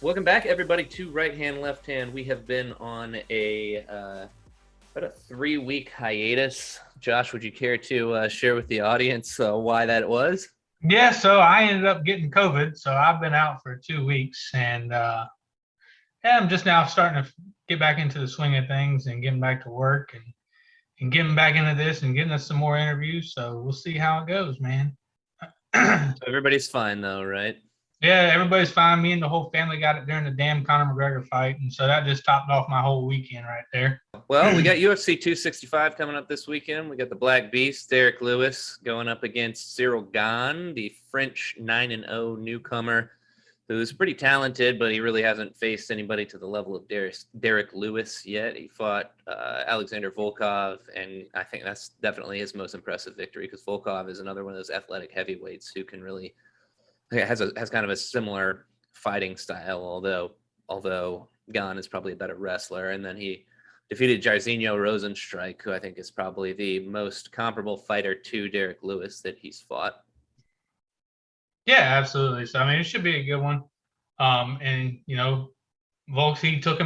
Welcome back, everybody, to Right Hand, Left Hand. We have been on about a 3-week hiatus. Josh, would you care to share with the audience why that was? Yeah, so I ended up getting COVID, so I've been out for 2 weeks, and yeah, I'm just now starting to get back into the swing of things and getting back to work and getting back into this and getting us some more interviews. So we'll see how it goes, man. So everybody's fine, though, right? Yeah, everybody's fine. Me and the whole family got it during the damn Conor McGregor fight, and so that just topped off my whole weekend right there. Well, we got UFC 265 coming up this weekend. We got the Black Beast, Derek Lewis, going up against Cyril Gane, the French 9-0 newcomer, who's pretty talented, but he really hasn't faced anybody to the level of Derek Lewis yet. He fought Alexander Volkov, and I think that's definitely his most impressive victory because Volkov is another one of those athletic heavyweights who can really has kind of a similar fighting style, although Gane is probably a better wrestler. And then he defeated Jairzinho Rosenstrike, who I think is probably the most comparable fighter to Derek Lewis that he's fought. Yeah, absolutely. So I mean, it should be a good one. And you know, Volks he took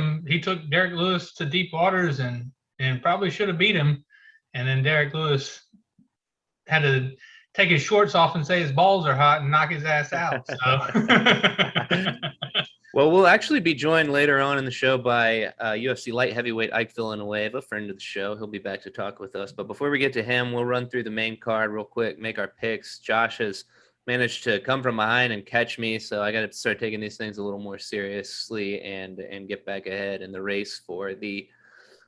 Derek Lewis to deep waters and probably should have beat him. And then Derek Lewis had to take his shorts off and say his balls are hot and knock his ass out. So Well, we'll actually be joined later on in the show by UFC light heavyweight Ike Villanueva, a friend of the show. He'll be back to talk with us. But before we get to him, we'll run through the main card real quick, make our picks. Josh has managed to come from behind and catch me, so I got to start taking these things a little more seriously and get back ahead in the race for the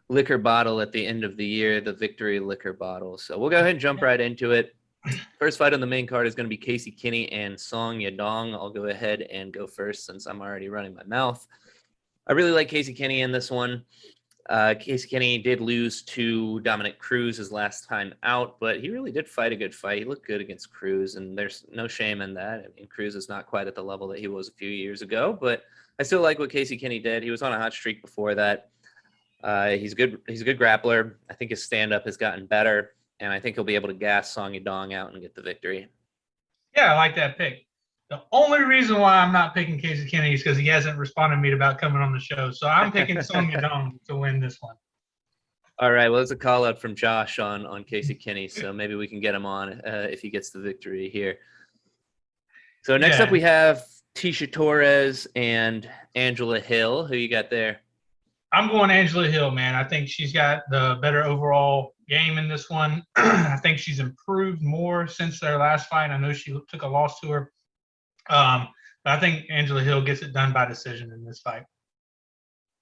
liquor bottle at the end of the year, the Victory Liquor Bottle. So we'll go ahead and jump right into it. First fight on the main card is going to be Casey Kinney and Song Yadong. I'll go ahead and go first since I'm already running my mouth. I really like Casey Kinney in this one. Casey Kinney did lose to Dominic Cruz his last time out, but he really did fight a good fight. He looked good against Cruz, and there's no shame in that. I mean, Cruz is not quite at the level that he was a few years ago, but I still like what Casey Kinney did. He was on a hot streak before that. He's good. He's a good grappler. I think his stand-up has gotten better, and I think he'll be able to gas Song Yadong out and get the victory. yeah, I like that pick. The only reason why I'm not picking Casey Kinney is because he hasn't responded to me about coming on the show. So I'm picking Song Yadong to win this one. All right. Well, it's a call out from Josh on Casey Kinney, so maybe we can get him on if he gets the victory here. So next up we have Tisha Torres and Angela Hill. Who you got there? I'm going Angela Hill, man. I think she's got the better overall game in this one. I think she's improved more since their last fight. I know she took a loss to her. But I think Angela Hill gets it done by decision in this fight.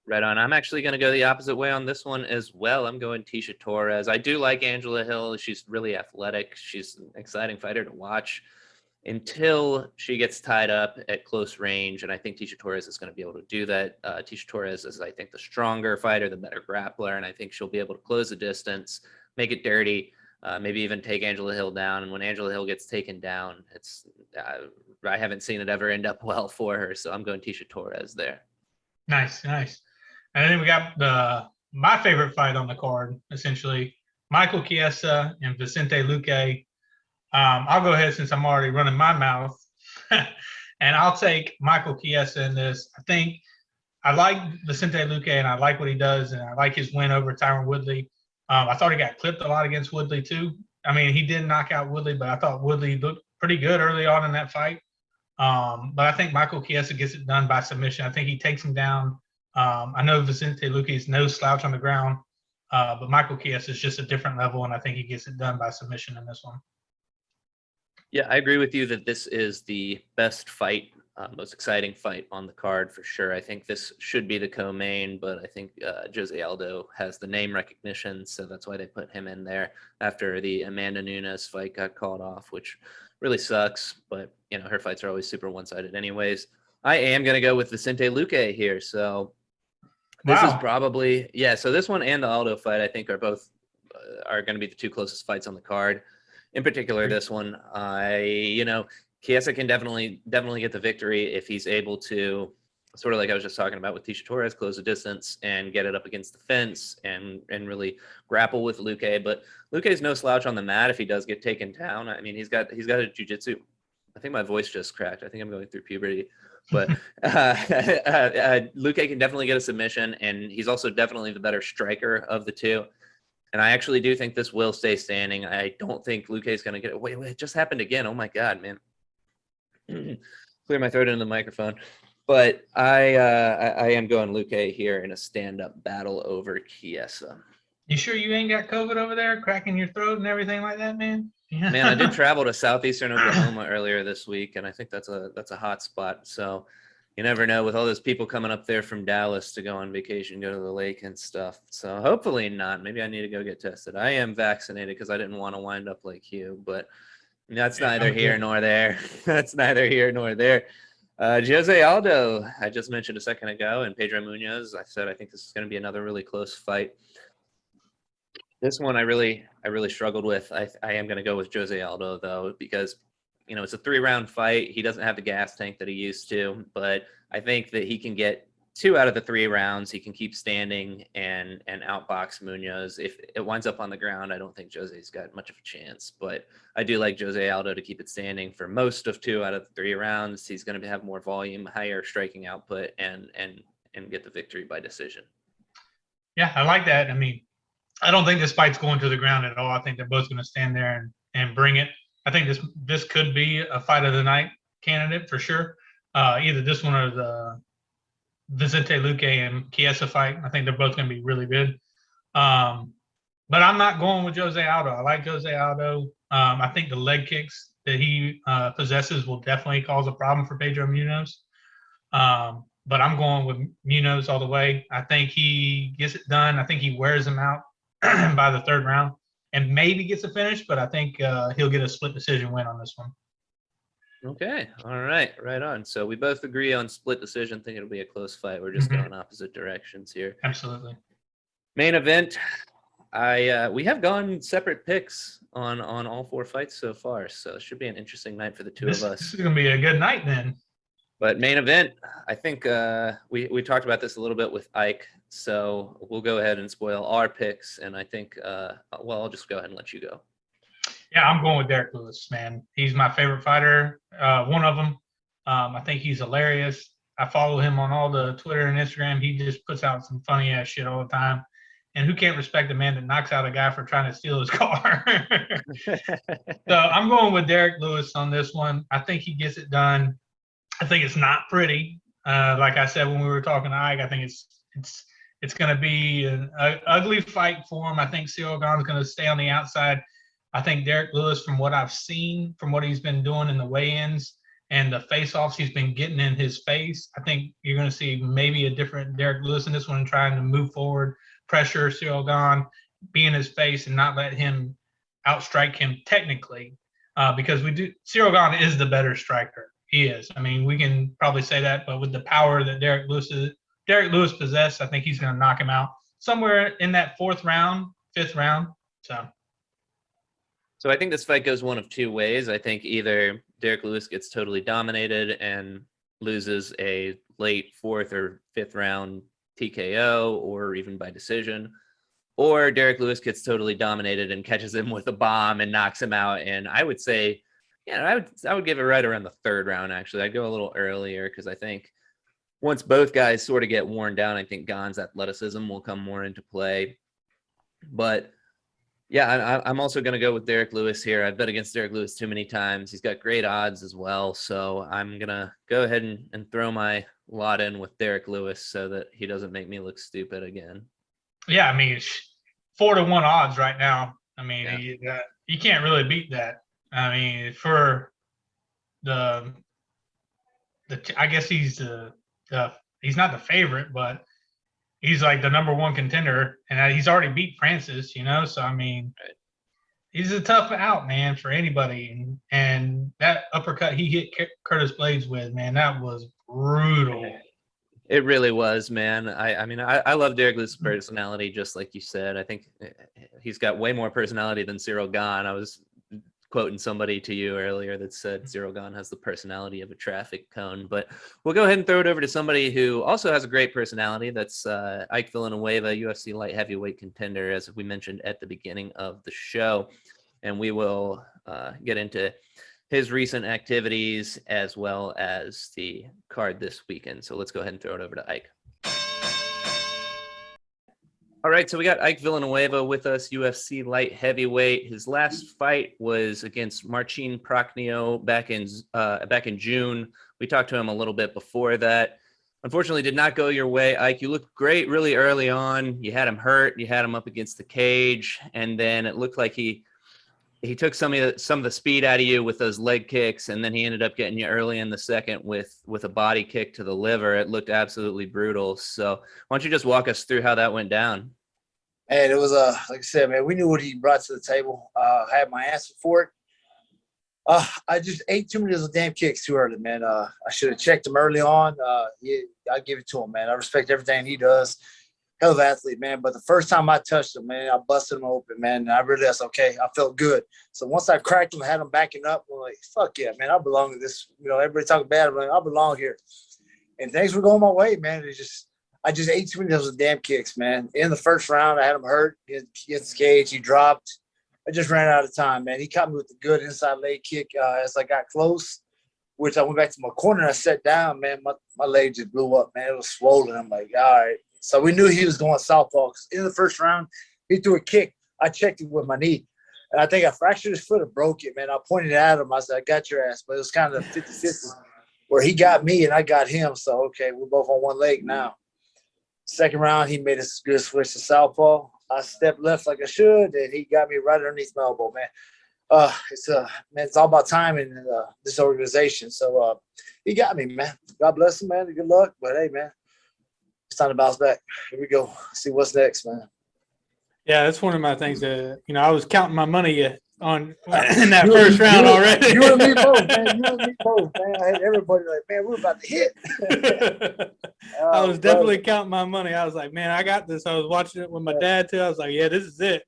Right on. I'm actually going to go the opposite way on this one as well. I'm going Tisha Torres. I do like Angela Hill. She's really athletic. She's an exciting fighter to watch until she gets tied up at close range. And I think Tisha Torres is going to be able to do that. Tisha Torres is, I think, the stronger fighter, the better grappler. And I think she'll be able to close the distance, make it dirty, maybe even take Angela Hill down. And when Angela Hill gets taken down, I haven't seen it ever end up well for her. So I'm going Tisha Torres there. Nice, nice. And then we got my favorite fight on the card, essentially, Michael Chiesa and Vicente Luque. I'll go ahead since I'm already running my mouth, and I'll take Michael Chiesa in this. I think I like Vicente Luque, and I like what he does, and I like his win over Tyron Woodley. I thought he got clipped a lot against Woodley, too. I mean, he did knock out Woodley, but I thought Woodley looked pretty good early on in that fight. But I think Michael Chiesa gets it done by submission. I think he takes him down. I know Vicente Luque is no slouch on the ground, but Michael Chiesa is just a different level, and I think he gets it done by submission in this one. Yeah, I agree with you that this is the best fight, most exciting fight on the card for sure. I think this should be the co-main, but I think Jose Aldo has the name recognition, so that's why they put him in there after the Amanda Nunes fight got called off, which really sucks, but you know, her fights are always super one-sided anyways. I am going to go with Vicente Luque here, so this is probably, yeah, so this one and the Aldo fight I think are both are going to be the two closest fights on the card. In particular, this one, Chiesa can definitely get the victory if he's able to, sort of like I was just talking about with Tisha Torres, close the distance and get it up against the fence and really grapple with Luque. But Luque is no slouch on the mat if he does get taken down. I mean, he's got a jiu-jitsu. I think my voice just cracked. I think I'm going through puberty. But Luke can definitely get a submission, and he's also definitely the better striker of the two. And I actually do think this will stay standing. I don't think Luque is going to get it. Wait, it just happened again. Oh my God, man. Clear my throat into the microphone. But I am going Luque here in a stand-up battle over Chiesa. You sure you ain't got COVID over there, cracking your throat and everything like that, man? Yeah. Man, I did travel to southeastern Oklahoma earlier this week, and I think that's a hot spot. So you never know with all those people coming up there from Dallas to go on vacation, go to the lake and stuff. So hopefully not. Maybe I need to go get tested. I am vaccinated because I didn't want to wind up like you, but that's neither here nor there. That's neither here nor there. Jose Aldo, I just mentioned a second ago, and Pedro Munoz. I said I think this is going to be another really close fight. This one I really struggled with. I am going to go with Jose Aldo though, because it's a 3-round fight. He doesn't have the gas tank that he used to, but I think that he can get 2 out of the 3 rounds. He can keep standing and outbox Munoz. If it winds up on the ground, I don't think Jose's got much of a chance, but I do like Jose Aldo to keep it standing for most of 2 out of the 3 rounds. He's going to have more volume, higher striking output, and get the victory by decision. Yeah, I like that. I mean, I don't think this fight's going to the ground at all. I think they're both going to stand there and bring it. I think this could be a fight of the night candidate for sure. Either this one or the Vicente Luque and Chiesa fight. I think they're both going to be really good. But I'm not going with Jose Aldo. I like Jose Aldo. I think the leg kicks that he possesses will definitely cause a problem for Pedro Munoz. But I'm going with Munoz all the way. I think he gets it done. I think he wears him out by the 3rd round and maybe gets a finish, but I think he'll get a split decision win on this one. Okay. All right. Right on. So we both agree on split decision. Think it'll be a close fight. We're just going opposite directions here. Absolutely. Main event. We have gone separate picks on all 4 fights so far. So it should be an interesting night for the two of us. This is going to be a good night then. But main event, I think we talked about this a little bit with Ike, so we'll go ahead and spoil our picks. And I think, I'll just go ahead and let you go. Yeah, I'm going with Derek Lewis, man. He's my favorite fighter, one of them. I think he's hilarious. I follow him on all the Twitter and Instagram. He just puts out some funny ass shit all the time. And who can't respect a man that knocks out a guy for trying to steal his car? So I'm going with Derek Lewis on this one. I think he gets it done. I think it's not pretty. Like I said when we were talking to Ike, I think it's going to be an ugly fight for him. I think Ciryl Gane's going to stay on the outside. I think Derek Lewis, from what I've seen, from what he's been doing in the weigh-ins and the face-offs he's been getting in his face, I think you're going to see maybe a different Derek Lewis in this one, trying to move forward, pressure Ciryl Gane, be in his face, and not let him outstrike him technically, because Ciryl Gane is the better striker. He is. I mean, we can probably say that, but with the power that Derek Lewis possesses, I think he's going to knock him out somewhere in that 4th round, 5th round. So I think this fight goes one of 2 ways. I think either Derek Lewis gets totally dominated and loses a late 4th or 5th round TKO or even by decision, or Derek Lewis gets totally dominated and catches him with a bomb and knocks him out. And I would say, I would give it right around the 3rd round, actually. I'd go a little earlier because I think once both guys sort of get worn down, I think Gane's athleticism will come more into play. But yeah, I'm also going to go with Derek Lewis here. I've bet against Derek Lewis too many times. He's got great odds as well. So I'm going to go ahead and throw my lot in with Derek Lewis so that he doesn't make me look stupid again. Yeah, I mean, it's 4-1 odds right now. I mean, you can't really beat that. I mean, for the I guess he's he's not the favorite, but he's like the number 1 contender, and he's already beat Francis, So I mean, he's a tough out, man, for anybody. And that uppercut he hit Curtis Blades with, man, that was brutal. It really was, man. I love Derek Lewis' personality, just like you said. I think he's got way more personality than Ciryl Gane. I was quoting somebody to you earlier that said Ciryl Gane has the personality of a traffic cone. But we'll go ahead and throw it over to somebody who also has a great personality. That's Ike Villanueva, UFC light heavyweight contender, as we mentioned at the beginning of the show. And we will get into his recent activities as well as the card this weekend. So let's go ahead and throw it over to Ike. All right, so we got Ike Villanueva with us, UFC light heavyweight. His last fight was against Marcin Prachnio back in June. We talked to him a little bit before that. Unfortunately, did not go your way, Ike. You looked great really early on. You had him hurt. You had him up against the cage, and then it looked like he took some of the speed out of you with those leg kicks, and then he ended up getting you early in the second with a body kick to the liver. It looked absolutely brutal. So why don't you just walk us through how that went down? And it was like I said, man, we knew what he brought to the table. I had my answer for it. I just ate too many of those damn kicks too early, man. I should have checked him early on. I give it to him, man. I respect everything he does. Hell of an athlete, man. But the first time I touched him, man, I busted him open, man. And I realized, okay, I felt good. So once I cracked him, had him backing up, I'm like, fuck yeah, man, I belong to this. You know, everybody talking bad, I'm like, I belong here. And things were going my way, man. I just ate too many of those damn kicks, man. In the first round, I had him hurt. He hit the cage. He dropped. I just ran out of time, man. He caught me with a good inside leg kick as I got close, which I went back to my corner and I sat down, man. My leg just blew up, man. It was swollen. I'm like, all right. So we knew he was going southpaw. In the first round, he threw a kick. I checked it with my knee. And I think I fractured his foot or broke it, man. I pointed at him. I said, I got your ass. But it was kind of 50-50 where he got me and I got him. So, okay, we're both on one leg now. Second round, he made a good switch to southpaw. I stepped left like I should, and he got me right underneath my elbow, man. It's all about timing in this organization. So he got me, man. God bless him, man. Good luck. But hey, man, it's time to bounce back. Here we go. See what's next, man. Yeah, that's one of my things that, I was counting my money on in that first round already. You and me both, man. I had everybody like, man, we're about to hit. I was definitely counting my money. I was like, man, I got this. I was watching it with my dad too. I was like, yeah, this is it.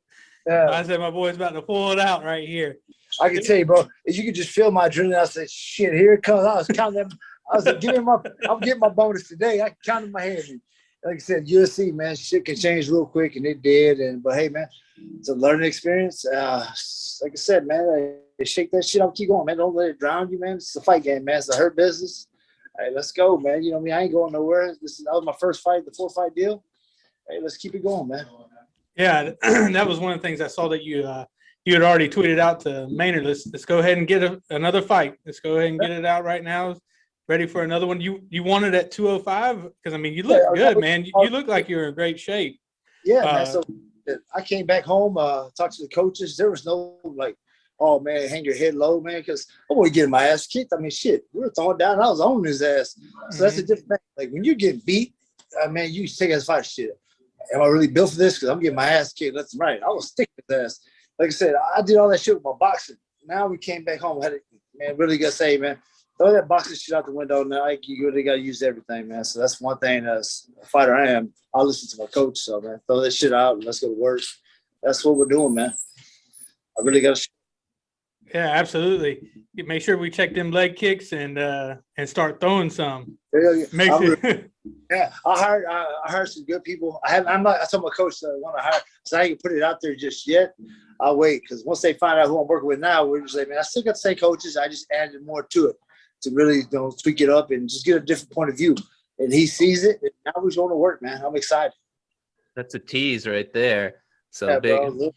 Yeah. I said, my boy's about to pull it out right here. I can tell you, bro, if you could just feel my adrenaline, I said, shit, here it comes. I was counting them. I was like, I'm getting my bonus today. I counted my head. Like I said, UFC, man, shit can change real quick, and it did. But hey, man, it's a learning experience. Like I said, man, shake that shit up, keep going, man. Don't let it drown you, man. It's a fight game, man. It's a hurt business. Hey, let's go, man. You know what I mean? I ain't going nowhere. That was my first fight, the 4-fight deal. Hey, let's keep it going, man. Yeah, that was one of the things I saw that you had already tweeted out to Maynard. Let's go ahead and get another fight. Let's go ahead and get it out right now. Ready for another one. You wanted at 205? Because, I mean, you look good, man. You look like you're in great shape. Yeah, man. So I came back home, talked to the coaches. There was no, like, oh, man, hang your head low, man, because I want to get my ass kicked. I mean, shit, we were throwing down. I was on his ass. So that's a different thing. Like, when you get beat, man, you take as fight shit. Am I really built for this? Because I'm getting my ass kicked left and right. I was sticking his ass. Like I said, I did all that shit with my boxing. Now we came back home. Man, really got to say, man, throw that boxing shit out the window now. You really got to use everything, man. So that's one thing as a fighter I am. I'll listen to my coach. So, man, throw that shit out and let's go to work. That's what we're doing, man. I really got to. Yeah, absolutely. Make sure we check them leg kicks and start throwing some. Make sure. Yeah, I hired some good people. I told my coach that I want to hire, so I ain't put it out there just yet. I'll wait because once they find out who I'm working with now, we're just like, man, I still got the same coaches. I just added more to it to really tweak it up and just get a different point of view. And he sees it, and now we're going to work, man. I'm excited. That's a tease right there. So yeah, big.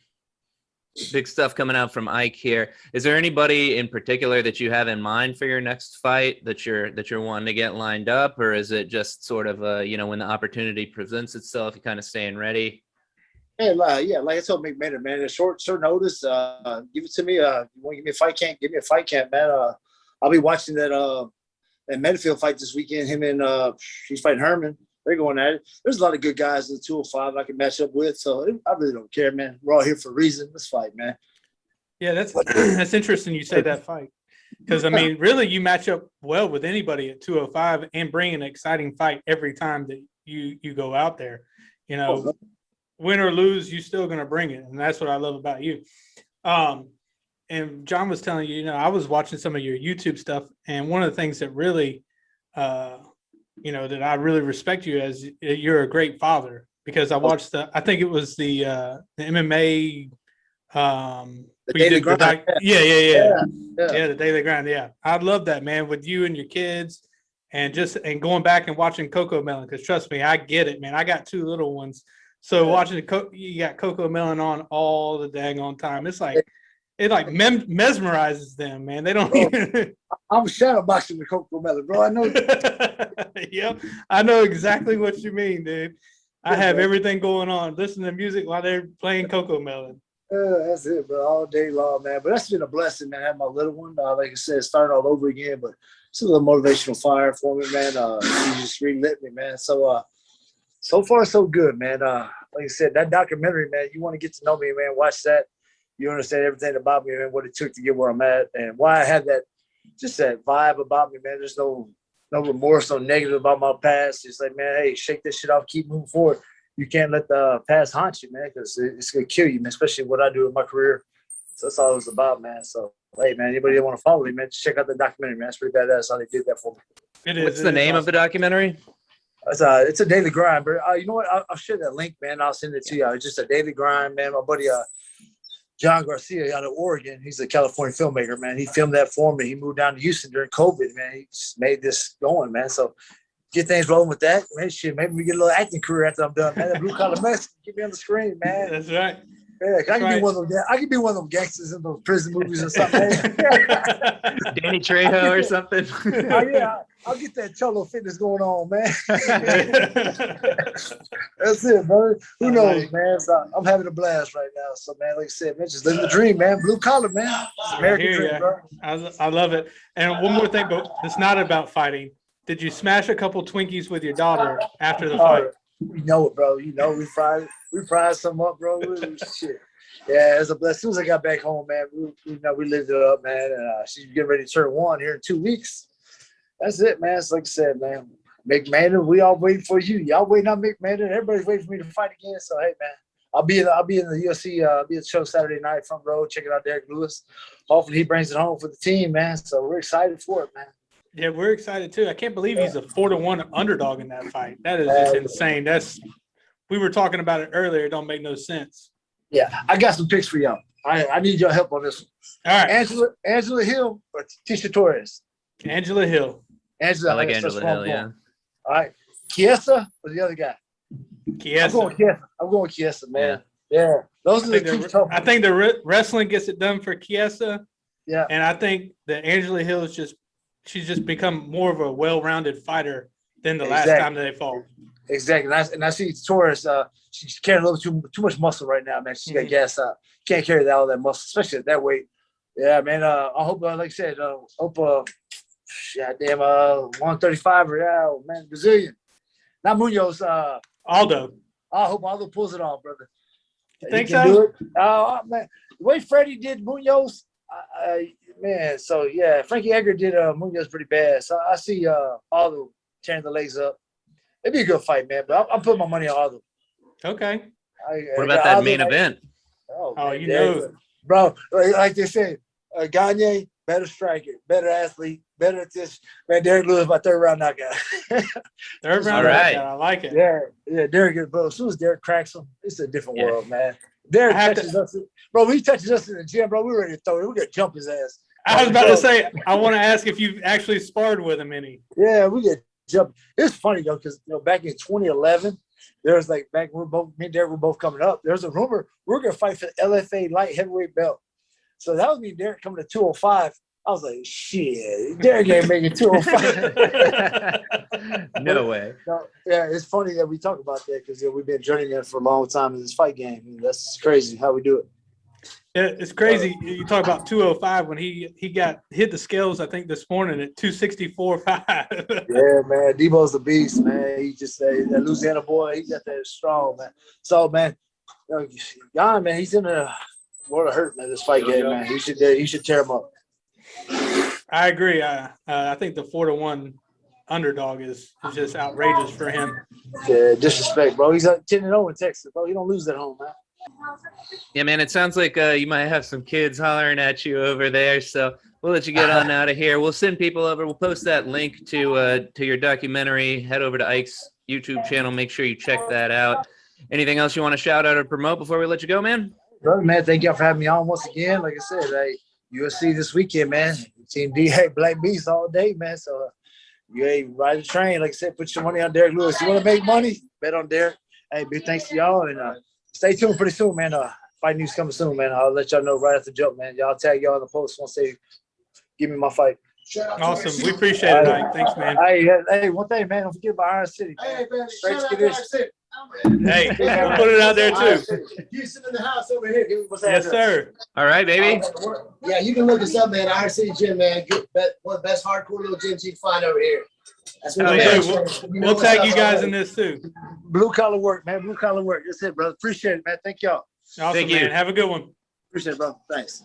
Big stuff coming out from Ike here. Is there anybody in particular that you have in mind for your next fight that you're wanting to get lined up, or is it just sort of when the opportunity presents itself, you kind of staying ready? Hey, like I told McMahon, man, a short notice. Give it to me. You want to give me a fight camp? Give me a fight camp, man. I'll be watching that Medfield fight this weekend. Him and he's fighting Herman. They're going at it. There's a lot of good guys in the 205 I can match up with, so I really don't care, man. We're all here for a reason. Let's fight, man. Yeah, that's interesting you say that fight because, I mean, really you match up well with anybody at 205 and bring an exciting fight every time that you go out there. You know, win or lose, you're still going to bring it, and that's what I love about you. And John was telling you, I was watching some of your YouTube stuff, and one of the things that really that I really respect you as you're a great father because I watched I think it was the MMA The Daily Grind. Yeah, Yeah. the Daily Grind. Yeah, I love that, man, with you and your kids, and going back and watching Coco Melon. Because trust me, I get it, man. I got 2 little ones, so watching you got Coco Melon on all the dang on time. It's like mesmerizes them, man. They don't. Bro, Even... I'm shadow boxing with Coco Melon, bro. I know. Yep, I know exactly what you mean, dude. I have everything going on. Listen to music while they're playing Coco Melon. That's it, bro. All day long, man. But that's been a blessing, man. I have my little one, like I said, starting all over again. But it's a little motivational fire for me, man. He just relit me, man. So, so far so good, man. Like I said, that documentary, man. You want to get to know me, man? Watch that. You understand everything about me, man. What it took to get where I'm at, and why I had that, just that vibe about me, man. There's no remorse, no negative about my past. It's like, man, hey, shake this shit off, keep moving forward. You can't let the past haunt you, man, because it's gonna kill you, man. Especially what I do in my career. So that's all it was about, man. So, hey, man, anybody that want to follow me, man, just check out the documentary, man. It's pretty badass how they did that for me. It is. What's the name of the documentary? It's a daily grind, bro. You know what? I'll share that link, man. I'll send it to you. It's just a daily grind, man. My buddy, John Garcia out of Oregon. He's a California filmmaker, man. He filmed that for me. He moved down to Houston during COVID, man. He just made this going, man. So get things rolling with that, man. Shit, maybe we get a little acting career after I'm done, man. That blue collar mess, get me on the screen, man. That's right. Yeah, I can be one of them. I can be one of them gangsters in those prison movies or something. Danny Trejo or something. Yeah, I'll get that Cholo fitness going on, man. That's it, brother. Who knows, man? So I'm having a blast right now. So, man, like I said, man, just living the dream, man. Blue collar, man. American dream, bro. I love it. And one more thing, but it's not about fighting. Did you smash a couple Twinkies with your daughter after the fight? You know it, bro. You know we fried some up, bro. Shit. Yeah, it was a blessing. As soon as I got back home, man, we lived it up, man. And she's getting ready to turn 1 here in 2 weeks. That's it, man. It's like I said, man. McMahon, we all waiting for you. Y'all waiting on McMahon. Everybody's waiting for me to fight again. So hey, man, I'll be in the UFC. I'll be at the show Saturday night, front row, checking out Derek Lewis. Hopefully he brings it home for the team, man. So we're excited for it, man. Yeah, we're excited too. I can't believe he's a 4-1 underdog in that fight. That is just insane. We were talking about it earlier. It don't make no sense. Yeah, I got some picks for y'all. I need your help on this one. All right. Angela Hill or Tisha Torres? Angela Hill. I like Angela Hill, yeah. All right. Chiesa or the other guy? Chiesa. I'm going Chiesa, man. Yeah. Those are the two tough ones. I think the wrestling gets it done for Chiesa. Yeah. And I think that Angela Hill she's just become more of a well-rounded fighter than the last time that they fought. Exactly. And I see Torres, she's carrying a little too much muscle right now, man. She's got gas out. Can't carry all that muscle, especially at that weight. Yeah, man. I hope, like I said, 135 or man, Brazilian. Not Munoz. Aldo. I hope Aldo pulls it off, brother. You think so? Man, the way Freddie did Munoz, man. So yeah, Frankie Edgar did Munoz pretty bad. So I see Aldo tearing the legs up. It'd be a good fight, man. But I'm putting my money on Aldo. Okay. What about that main event? Oh, man, you know, bro. Like they say, Gagne, better striker, better athlete, better at this. Man, Derek Lewis, my third round knockout. Third round knockout. I like it. Yeah, Derek is, bro. As soon as Derek cracks him, it's a different world, man. Derek touches us. Bro, when he touches us in the gym, bro, we're ready to throw it. We're going to jump his ass. I was about to say, I want to ask if you've actually sparred with him any. Yeah, we get jumped. It's funny, though, because, back in 2011, there was like, me and Derek were both coming up. There was a rumor we're going to fight for the LFA light heavyweight belt. So that was me and Derek coming to 205. I was like, shit, Derek ain't making 205. No way. Yeah, it's funny that we talk about that because we've been journeying for a long time in this fight game. That's crazy how we do it. Yeah, it's crazy. You talk about 205 when he hit the scales, I think, this morning at 264.5. Yeah, man. Debo's the beast, man. He just that Louisiana boy, he got that strong, man. So, man, Jan, man, he's in a world of hurt, man, this fight game, man. He should tear him up. I agree. I think the 4-1 underdog is just outrageous for him. Yeah, disrespect, bro. He's 10-0 in Texas, bro. He don't lose at home, man. Yeah, man, it sounds like you might have some kids hollering at you over there, so we'll let you get on out of here. We'll send people over. We'll post that link to your documentary. Head over to Ike's YouTube channel. Make sure you check that out. Anything else you want to shout out or promote before we let you go, man? Brother, man, thank y'all for having me on once again. Like I said, hey, UFC this weekend, man. Team D, hey, Black Beast all day, man. So you ain't ride the train. Like I said, put your money on Derek Lewis. You want to make money? Bet on Derek. Hey, big thanks to y'all. And stay tuned pretty soon, man. Fight news coming soon, man. I'll let y'all know right after the jump, man. Y'all tag y'all in the post once they give me my fight. Awesome. We appreciate it, Ike. Thanks, man. Hey, one thing, man. Don't forget about Iron City. Hey, man. Straight Shout to out get to this. City. Hey, we'll put it out there too. Houston in the house over here. Yes, sir. All right, baby. Yeah, you can look us up, man. Iron City Gym, man. One of the best hardcore little gyms you can find over here. That's what Oh, we're yeah. doing. We'll tag you guys in this too. Blue collar work, man. Blue collar work. That's it, brother. Appreciate it, man. Thank y'all. Awesome, Thank you. man. Have a good one. Appreciate it, bro. Thanks.